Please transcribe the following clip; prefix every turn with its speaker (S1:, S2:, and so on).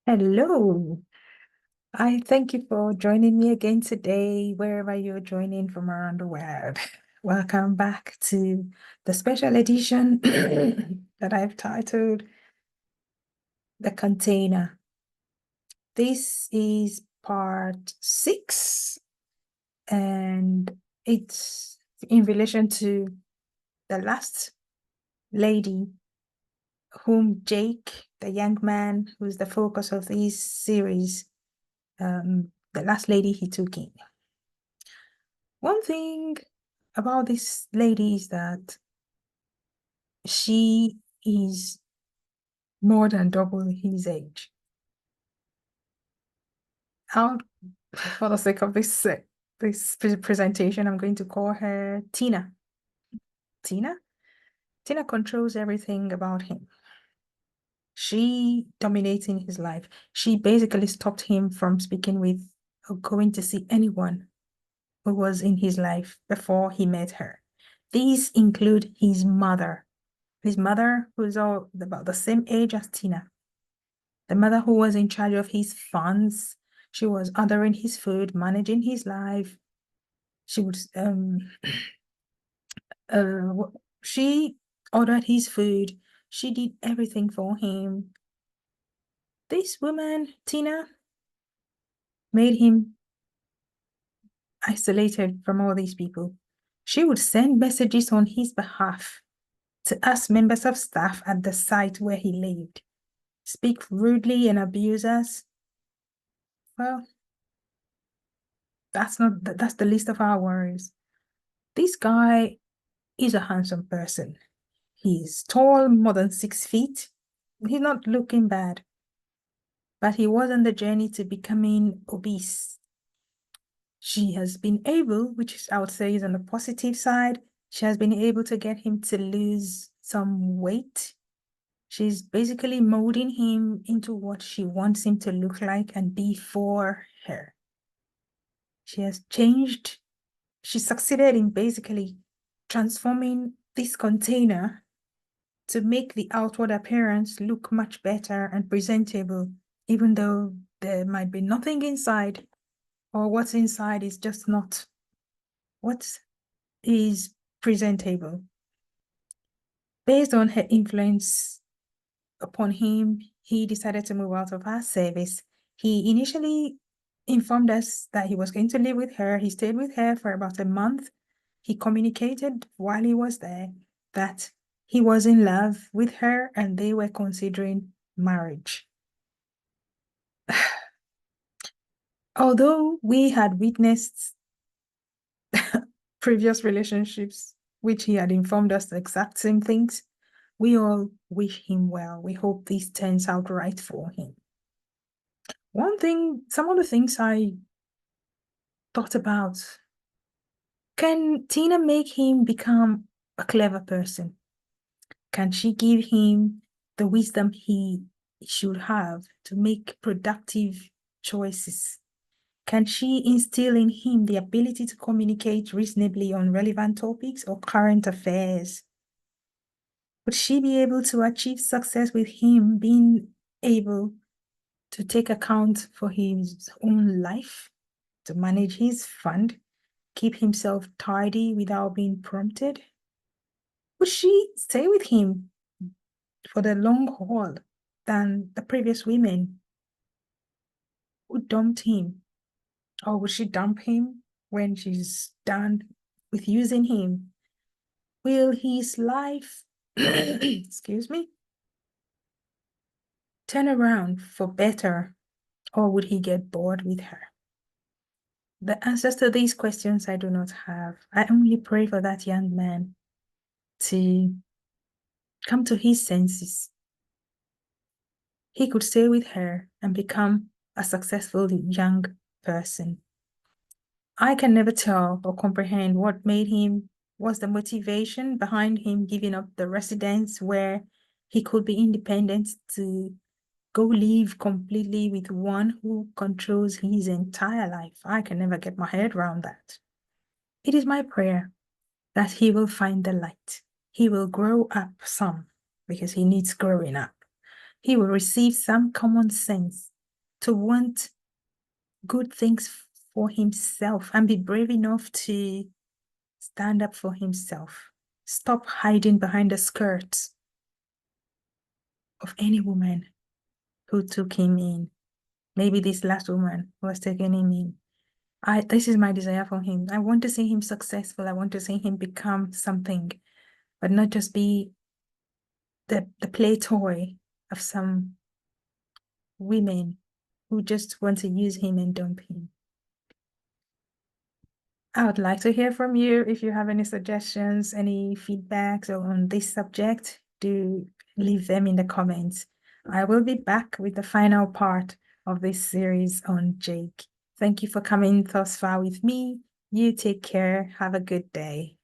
S1: Hello. I thank you for joining me again today, wherever you're joining from around the world. Welcome back to the special edition that I've titled The Container. This is part 6, and it's in relation to the last lady whom Jake, the young man who's the focus of this series, the last lady he took in. One thing about this lady is that she is more than double his age. How, for the sake of this presentation, I'm going to call her Tina. Tina? Tina controls everything about him. She dominates in his life. She basically stopped him from speaking with or going to see anyone who was in his life before he met her. These include his mother, who's all about the same age as Tina, the mother who was in charge of his funds. She was ordering his food, managing his life. She would she ordered his food. She did everything for him. This woman, Tina, made him isolated from all these people. She would send messages on his behalf to us members of staff at the site where he lived, speak rudely and abuse us. Well, that's the least of our worries. This guy is a handsome person. He's tall, more than 6 feet. He's not looking bad, but he was on the journey to becoming obese. She has been able, which I would say is on the positive side, she has been able to get him to lose some weight. She's basically molding him into what she wants him to look like and be for her. She has changed. She succeeded in basically transforming this container to make the outward appearance look much better and presentable, even though there might be nothing inside, or what's inside is just not what is presentable. Based on her influence upon him, he decided to move out of our service. He initially informed us that he was going to live with her. He stayed with her for about a month. He communicated while he was there that he was in love with her and they were considering marriage. Although we had witnessed previous relationships, which he had informed us the exact same things, we all wish him well. We hope this turns out right for him. Some of the things I thought about, can Tina make him become a clever person? Can she give him the wisdom he should have to make productive choices? Can she instill in him the ability to communicate reasonably on relevant topics or current affairs? Would she be able to achieve success with him being able to take account for his own life, to manage his fund, keep himself tidy without being prompted? Would she stay with him for the long haul than the previous women who dumped him? Or would she dump him when she's done with using him? Will his life, excuse me, turn around for better, or would he get bored with her? The answers to these questions I do not have. I only pray for that young man to come to his senses. He could stay with her and become a successful young person. I can never tell or comprehend what was the motivation behind him giving up the residence where he could be independent to go live completely with one who controls his entire life. I can never get my head around that. It is my prayer that he will find the light. He will grow up some because he needs growing up. He will receive some common sense to want good things for himself and be brave enough to stand up for himself. Stop hiding behind the skirts of any woman who took him in. Maybe this last woman who has taken him in. This is my desire for him. I want to see him successful. I want to see him become something, but not just be the play toy of some women who just want to use him and dump him. I would like to hear from you. If you have any suggestions, any feedbacks on this subject, do leave them in the comments. I will be back with the final part of this series on Jake. Thank you for coming thus far with me. You take care. Have a good day.